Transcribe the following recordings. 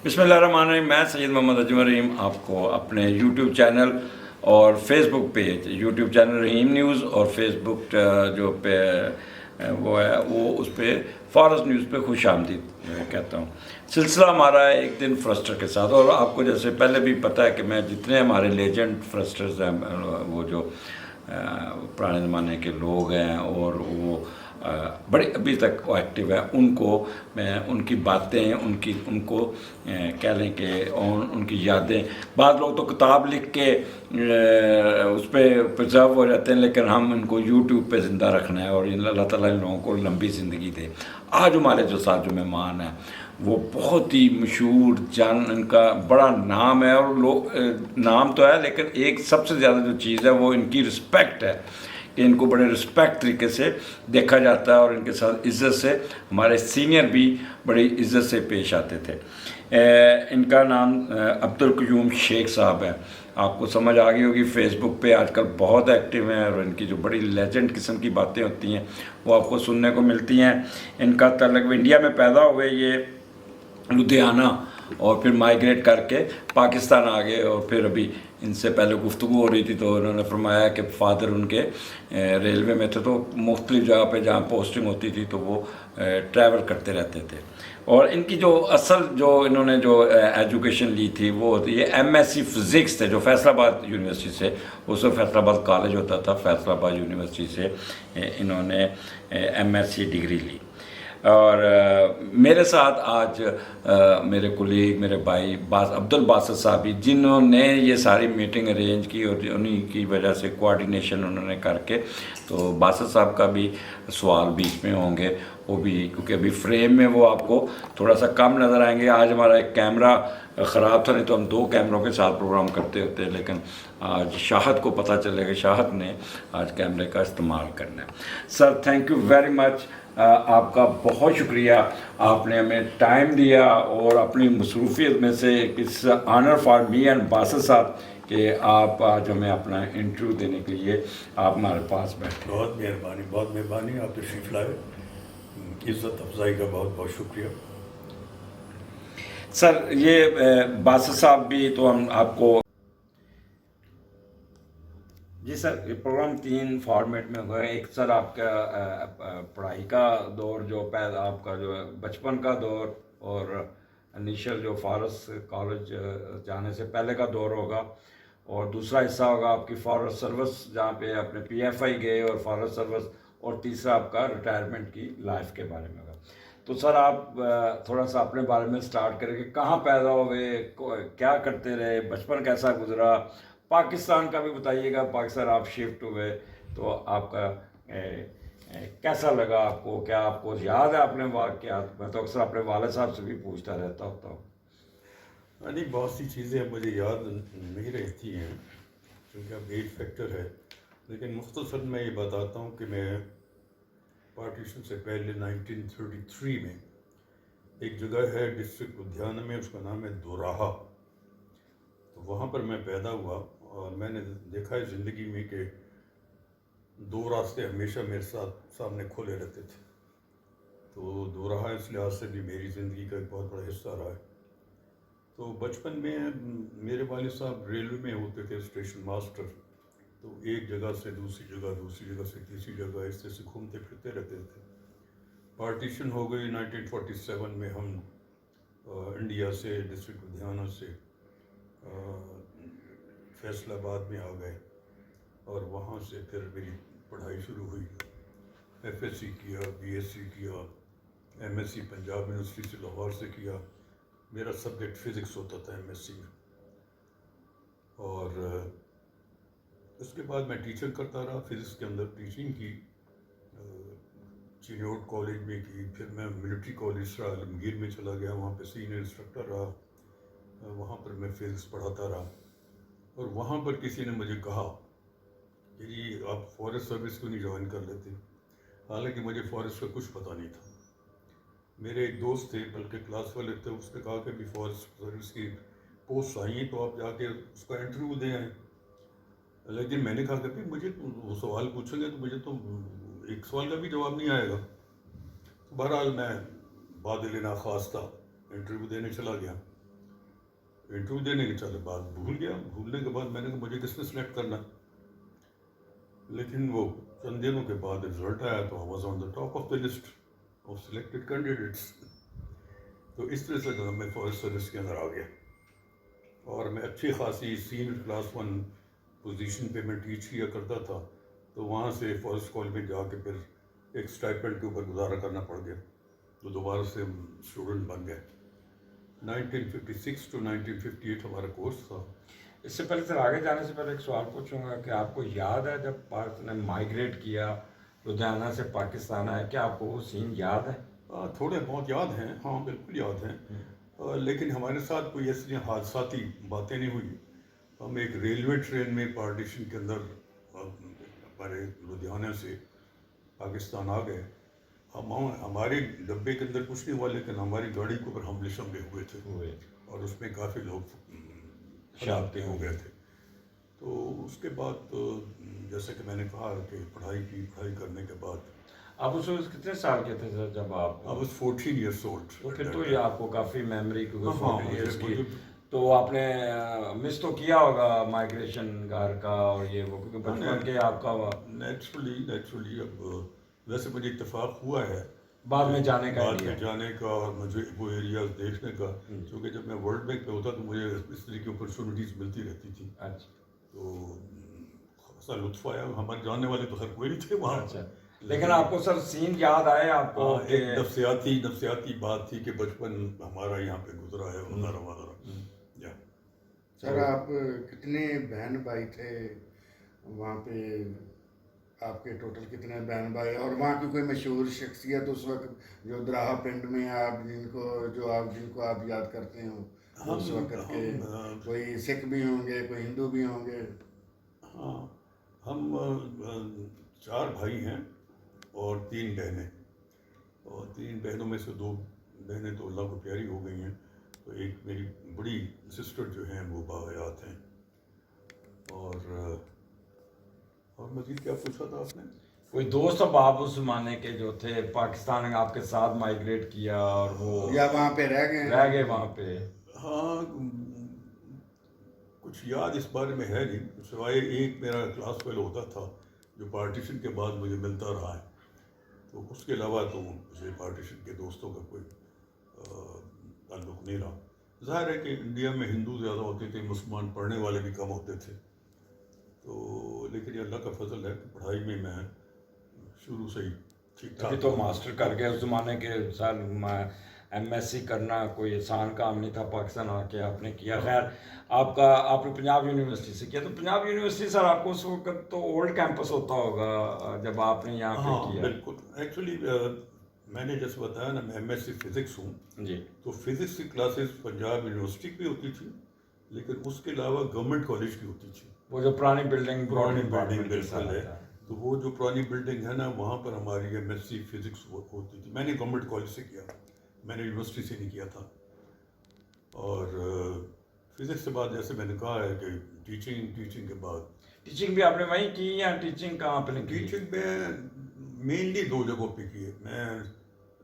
बिस्मिल्लाहिर्रहमानिर्रहीम। मैं सैयद मोहम्मद अजमल रहीम आपको अपने यूट्यूब चैनल और फेसबुक पेज, यूट्यूब चैनल रहीम न्यूज़ और फेसबुक जो पे वो है वो उस पर फ़ारस न्यूज़ पे खुश आमदीद कहता हूँ। सिलसिला हमारा है एक दिन फ्रस्टर के साथ। और आपको जैसे पहले भी पता है कि मैं जितने हमारे लेजेंड फ्रस्टर्स हैं, वो जो पुराने ज़माने के लोग हैं और वो बड़े अभी तक वो एक्टिव है, उनको मैं उनकी बातें उनको कह लें कि उनकी यादें, बाद लोग तो किताब लिख के उस पर प्रिजर्व हो जाते हैं, लेकिन हम इनको यूट्यूब पे ज़िंदा रखना है और अल्लाह ताला इन लोगों को लंबी ज़िंदगी दे। आज हमारे जो साथ जो मेहमान हैं वो बहुत ही मशहूर इनका बड़ा नाम है, और लोग नाम तो है लेकिन एक सबसे ज़्यादा जो चीज़ है वो इनकी रिस्पेक्ट है कि इनको बड़े रिस्पेक्ट तरीके से देखा जाता है और इनके साथ इज़्ज़त से हमारे सीनियर भी बड़ी इज़्ज़त से पेश आते थे। इनका नाम अब्दुल क़य्यूम शेख साहब है। आपको समझ आ गई होगी, फेसबुक पे आजकल बहुत एक्टिव हैं और इनकी जो बड़ी लेजेंड किस्म की बातें होती हैं वो आपको सुनने को मिलती हैं। इनका तल्लुक़ इंडिया में पैदा हुए ये लुधियाना, और फिर माइग्रेट करके पाकिस्तान आ गए। और फिर अभी इनसे पहले गुफ्तगू हो रही थी तो उन्होंने फरमाया कि फादर उनके रेलवे में थे, तो मुख्तलिफ़ जगह पे जहाँ पोस्टिंग होती थी तो वो ट्रैवल करते रहते थे। और इनकी जो असल जो इन्होंने जो एजुकेशन ली थी वो होती है MSc फ़िज़िक्स थे, जो फैसलाबाद यूनिवर्सिटी से, उस वक्त फैसलाबाद कॉलेज होता था, फैसलाबाद यूनिवर्सिटी से इन्होंने MSc डिग्री ली। और मेरे साथ आज मेरे कुलीग, मेरे भाई अब्दुल बासित साहब भी, जिन्होंने ये सारी मीटिंग अरेंज की और उन्हीं की वजह से कोऑर्डिनेशन उन्होंने करके, तो बासित साहब का भी सवाल बीच में होंगे वो भी, क्योंकि अभी फ्रेम में वो आपको थोड़ा सा कम नज़र आएंगे। आज हमारा एक कैमरा ख़राब था, नहीं तो हम 2 कैमरों के साथ प्रोग्राम करते होते हैं, लेकिन आज शाहद को पता चलेगा, शाहद ने आज कैमरे का इस्तेमाल करना है। Sir thank you very much, आपका बहुत शुक्रिया, आपने हमें टाइम दिया और अपनी मसरूफियत में से इस honour for me and Basit साहब कि आप आज हमें अपना इंटरव्यू देने के लिए आप हमारे पास बैठे। बहुत मेहरबानी, आप तशरीफ़ लाए, इज़्ज़त अफजाई का बहुत बहुत शुक्रिया। सर ये बासित साहब भी तो हम आपको जी सर, ये प्रोग्राम 3 फॉर्मेट में होगा। एक सर आपका पढ़ाई का दौर, जो आपका जो बचपन का दौर और इनिशियल जो फ़ारस कॉलेज जाने से पहले का दौर होगा, और दूसरा हिस्सा होगा आपकी फ़ारस सर्विस जहाँ पे अपने PFI गए और फ़ारस सर्विस, और तीसरा आपका रिटायरमेंट की लाइफ के बारे में होगा। तो सर आप थोड़ा सा अपने बारे में स्टार्ट करें कि कहाँ पैदा हुए, क्या करते रहे, बचपन कैसा गुजरा, पाकिस्तान का भी बताइएगा। पाकिस्तान आप शिफ्ट हुए तो आपका कैसा लगा आपको, क्या आपको याद है अपने वाक़यात? मैं तो अक्सर अपने वाले साहब से भी पूछता रहता होता हूँ। नहीं, बहुत सी चीज़ें मुझे याद नहीं रहती हैं क्योंकि अब एज फैक्टर है, लेकिन मुख्तसर मैं ये बताता हूँ कि मैं पार्टीशन से पहले 1933 में एक जगह है डिस्ट्रिक्ट लुधियाना में, उसका नाम है दोराहा, तो वहाँ पर मैं पैदा हुआ। और मैंने देखा है ज़िंदगी में कि 2 रास्ते हमेशा मेरे साथ सामने खोले रहते थे, तो दोराहा इस लिहाज से भी मेरी ज़िंदगी का एक बहुत बड़ा हिस्सा रहा है। तो बचपन में मेरे वालिद साहब रेलवे में होते थे, स्टेशन मास्टर, तो एक जगह से दूसरी जगह से तीसरी जगह इस तरह से घूमते फिरते रहते थे। पार्टीशन हो गई 1947 में, हम इंडिया से, डिस्ट्रिक्ट लुधियाना से फैसलाबाद में आ गए और वहाँ से फिर मेरी पढ़ाई शुरू हुई। FSc किया, BSc किया, MSc पंजाब यूनिवर्सिटी से लाहौर से किया। मेरा सब्जेक्ट फ़िज़िक्स होता था MSc में, और उसके बाद मैं टीचर करता रहा। फ़िज़िक्स के अंदर टीचिंग की, चिन्योट कॉलेज में की, फिर मैं मिलिट्री कॉलेज आलमगीर में चला गया, वहाँ पे सीनियर इंस्ट्रक्टर रहा, वहाँ पर मैं फ़िज़िक्स पढ़ाता रहा। और वहाँ पर किसी ने मुझे कहा कि जी आप फॉरेस्ट सर्विस क्यों नहीं ज्वाइन कर लेते, हालांकि मुझे फॉरेस्ट का कुछ पता नहीं था। मेरे एक दोस्त थे, बल्कि क्लास वाले थे, उसने कहा कि भी फॉरेस्ट सर्विस की पोस्ट आई हैं तो आप जाके उसका इंटरव्यू दें आए। लेकिन मैंने कहा कि मुझे तो वो सवाल पूछेंगे तो मुझे तो एक सवाल का भी जवाब नहीं आएगा। तो बहरहाल मैं बादल नाख्वास्ता इंटरव्यू देने चला गया। इंटरव्यू देने के चले बाद भूल गया, भूलने के बाद मैंने कहा मुझे किसने सेलेक्ट करना, लेकिन वो चंद दिनों के बाद रिजल्ट आया तो I was on the top of the list of selected candidates. तो इस तरह से मैं फॉरेस्ट सर्विस के अंदर आ गया, और मैं अच्छी खासी सीनियर क्लास 1 पोजीशन पे मैं टीच किया करता था, तो वहाँ से फॉरेस्ट कॉलेज में जाके फिर एक स्टाइपेंड के ऊपर गुजारा करना पड़ गया, तो दोबारा से स्टूडेंट बन गए। 1956 टू 1958 हमारा कोर्स था। इससे पहले सर आगे जाने से पहले एक सवाल पूछूंगा कि आपको याद है जब भारत ने माइग्रेट किया लुधियाना से पाकिस्तान आया, क्या आपको वो सीन याद है? थोड़े बहुत याद हैं, हाँ बिल्कुल याद हैं, लेकिन हमारे साथ कोई ऐसी हादसाती बातें नहीं हुई। हम एक रेलवे ट्रेन में पार्टीशन के अंदर हमारे लुधियाना से पाकिस्तान आ गए। हमारे डब्बे के अंदर कुछ नहीं हुआ, लेकिन हमारी गाड़ी के ऊपर हमले शमले हुए थे और उसमें काफ़ी लोग शहादतें हो गए थे। तो उसके बाद जैसे कि मैंने कहा कि पढ़ाई करने के बाद आप उस वक्त कितने साल के थे सर जब आप? I was 14 years old। तो फिर तो ये आपको काफ़ी मेमोरी क्योंकि हाँ, 14 years की, मुझे तो आपने मिस तो किया होगा माइग्रेशन घर का और ये वो, क्योंकि बचपन के आपका नेचुरली अब वैसे मुझे इत्तेफाक हुआ है बाद में जाने का बाद idea। में जाने का और मुझे वो एरियाज देखने का, क्योंकि जब मैं वर्ल्ड बैंक पे होता तो मुझे इस तरह की अपॉर्चुनिटीज़ मिलती रहती थी। अच्छा तो खासा लुत्फ़ आया। हमारे जानने वाले तो खैर कोई नहीं थे वहाँ। अच्छा, लेकिन आपको सर सीन याद आए आपको कि एक नफसियाती बात थी कि बचपन हमारा यहाँ पे गुजरा है वगैरह। या सर आप कितने बहन भाई थे वहाँ पे? आपके टोटल कितने बहन भाई, और वहाँ की कोई मशहूर शख्सियत उस वक्त जो दराहा पिंड में आप जिनको आप याद करते हो उस वक्त के? कोई सिख भी होंगे, कोई हिंदू भी होंगे? हाँ, हम 4 भाई हैं और 3 बहनें, और 3 बहनों में से 2 बहनें तो अल्लाह को प्यारी हो गई हैं, तो एक मेरी बड़ी सिस्टर जो हैं वो बाहयात हैं। और मजीद क्या पूछा था आपने? कोई दोस्त अब आप उस जमाने के जो थे पाकिस्तान में आपके साथ माइग्रेट किया और वो या वहाँ पे रह गए वहाँ पे? हाँ, कुछ याद इस बारे में है नहीं, सिवाय एक मेरा क्लास फेलो होता था जो पार्टीशन के बाद मुझे मिलता रहा है, तो उसके अलावा तो मुझे पार्टीशन के दोस्तों का कोई ताल्लुक़ नहीं रहा। ज़ाहिर है कि इंडिया में हिंदू ज़्यादा होते थे, मुसलमान पढ़ने वाले भी कम होते थे, तो लेकिन ये अल्लाह का फजल है कि पढ़ाई में मैं शुरू से ही ठीक अभी ठाक। तो मास्टर कर गए, उस जमाने के सर MSc करना कोई आसान काम नहीं था, पाकिस्तान आके आपने किया। खैर आपने पंजाब यूनिवर्सिटी से किया, तो पंजाब यूनिवर्सिटी सर आपको उस वक्त तो ओल्ड कैंपस होता होगा जब आपने यहाँ पे हाँ किया? बिल्कुल, एक्चुअली मैंने जैसे बताया ना मैं MSc फिज़िक्स हूँ, जी तो फिज़िक्स की क्लासेस पंजाब यूनिवर्सिटी की होती थी, लेकिन उसके अलावा गवर्नमेंट कॉलेज की होती थी। वो जो पुरानी बिल्डिंग बिल्कुल है, तो वो जो पुरानी बिल्डिंग है ना वहाँ पर हमारी MSc फिज़िक्स होती थी। मैंने गवर्नमेंट कॉलेज से किया, मैंने यूनिवर्सिटी से नहीं किया था। और फिज़िक्स के बाद जैसे मैंने कहा है कि टीचिंग के बाद टीचिंग भी आपने वहीं की या टीचिंग कहाँ पे की? टीचिंग में मेनली 2 जगहों पे की है। मैं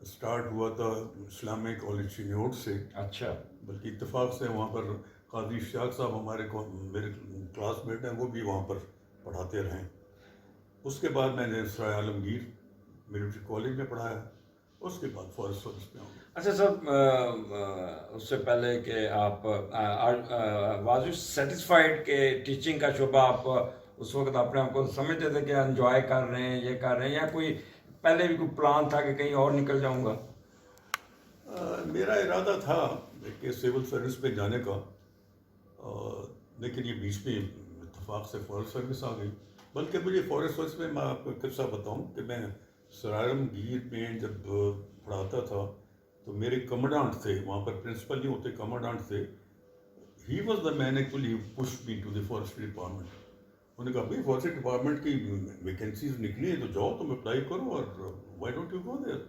स्टार्ट हुआ था इस्लामिक कॉलेज चिन्योट से, अच्छा, बल्कि इत्तेफाक से वहाँ पर काजी इश्तियाक साहब मेरे क्लासमेट हैं, वो भी वहाँ पर पढ़ाते रहे। उसके बाद मैंने सराय आलमगीर मिलिट्री कॉलेज में पढ़ाया, उसके बाद फॉरेस्ट सर्विस में आऊँ। अच्छा सर, उससे पहले कि आप वाज यू सेटिस्फाइड के टीचिंग का शोबा आप उस वक्त अपने आप को समझते थे कि एंजॉय कर रहे हैं, ये कर रहे हैं, या कोई पहले भी कोई प्लान था कि कहीं और निकल जाऊंगा? मेरा इरादा था कि सिविल सर्विस में जाने का, लेकिन ये बीच में इत्तेफाक से फॉरेस्ट सर्विस आ गई। बल्कि मुझे फॉरेस्ट सर्विस में मैं आपको एक किस्सा बताऊं कि मैं सराय आलमगीर में जब पढ़ाता था तो मेरे कमांडेंट थे, वहाँ पर प्रिंसिपल नहीं होते, कमांडेंट थे। He was the man actually push me to the forestry department. उन्होंने कहा भाई फॉरेस्ट्री डिपार्टमेंट की वैकेंसीज निकली है तो जाओ, तुम अप्लाई करो, और why don't you go there.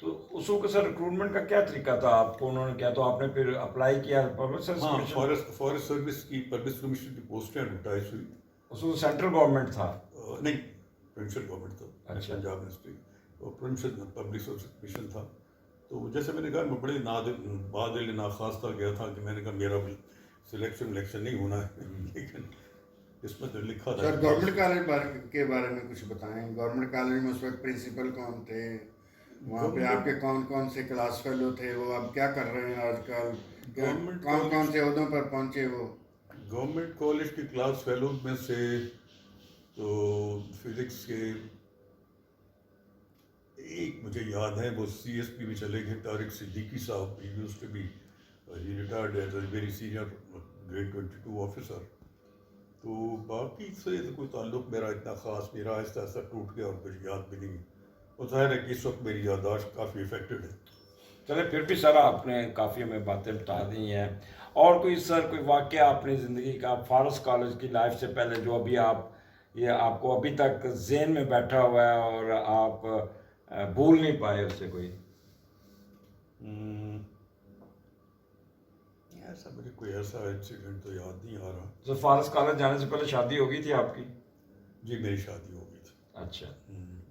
तो उस वक्त सर रिक्रूटमेंट का क्या तरीका था? आपको उन्होंने किया तो आपने फिर अप्लाई किया? हाँ, फॉरेस्ट सर्विस की परमिशन कमीशन की पोस्टें एडवर्टाइज हुई। उस वक्त सेंट्रल गवर्नमेंट था? नहीं, प्रोविंशियल गवर्नमेंट था। अच्छा। पंजाब मिनिस्ट्री और प्रोविंशियल पब्लिक सर्विस कमीशन था। तो जैसे मैंने कहा मैं बड़े बादिल नाखास्ता गया था कि मैंने कहा मेरा सिलेक्शन नहीं होना है, लेकिन इसमें तो लिखा था। सर गवर्नमेंट कॉलेज के बारे में कुछ बताएं। गवर्नमेंट कॉलेज में उस वक्त प्रिंसिपल कौन थे, वहाँ पे आपके कौन कौन से क्लास फेलो थे, वो अब क्या कर रहे हैं आजकल, कौन कौन से ओहदों पर पहुँचे वो? गवर्नमेंट कॉलेज के क्लास फेलो में से तो फिजिक्स के एक मुझे याद है, वो CSP में चले गए, तारिक सिद्दीकी साहब, he used to be he retired as a very senior grade 22 officer. तो बाकी से तो कोई ताल्लुक मेरा इतना ख़ास, मेरा आहिस्ता आहिस्ता टूट गया और कुछ याद भी नहीं। और ज़ाहिर है कि इस वक्त मेरी याददाश्त काफ़ी इफेक्टेड है। चले फिर भी सर आपने काफ़ी हमें बातें बता दी हैं। और कोई सर कोई वाक़या अपनी ज़िंदगी का फॉरेस्ट कॉलेज की लाइफ से पहले जो अभी आप ये आपको अभी तक ज़हन में बैठा हुआ है और आप भूल नहीं पाए उससे कोई? ऐसा मुझे कोई ऐसा इंसिडेंट तो याद नहीं आ रहा। तो फॉरेस्ट कॉलेज जाने से पहले शादी हो गई थी आपकी? जी मेरी शादी हो गई थी। अच्छा,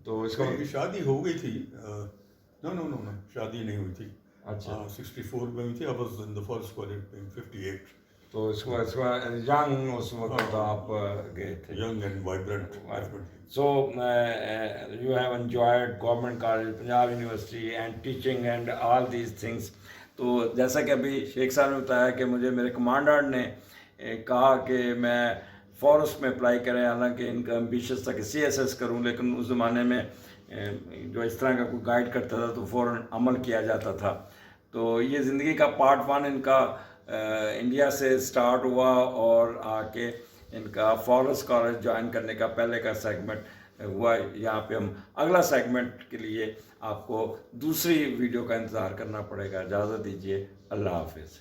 तो इसका मेरी शादी हो गई थी, नो शादी नहीं हुई थी। अच्छा, 64 में हुई थी। I was in the first college in 58। तो इसको यंग उस वक्त आप गए थे, young and vibrant. So you have enjoyed government college, Punjab University and teaching and all these things. तो जैसा कि अभी शेख साहब ने बताया कि मुझे मेरे कमांडर ने कहा कि मैं फॉरेस्ट में अप्लाई करें, हालांकि इनका एम्बिशियस था कि CSS करूं, लेकिन उस ज़माने में जो इस तरह का कोई गाइड करता था तो फ़ौरन अमल किया जाता था। तो ये ज़िंदगी का पार्ट 1 इनका इंडिया से स्टार्ट हुआ और आके इनका फॉरेस्ट कॉलेज ज्वाइन करने का पहले का सेगमेंट हुआ। यहाँ पे हम अगला सेगमेंट के लिए आपको दूसरी वीडियो का इंतज़ार करना पड़ेगा। इजाज़त दीजिए, अल्लाह हाफिज़।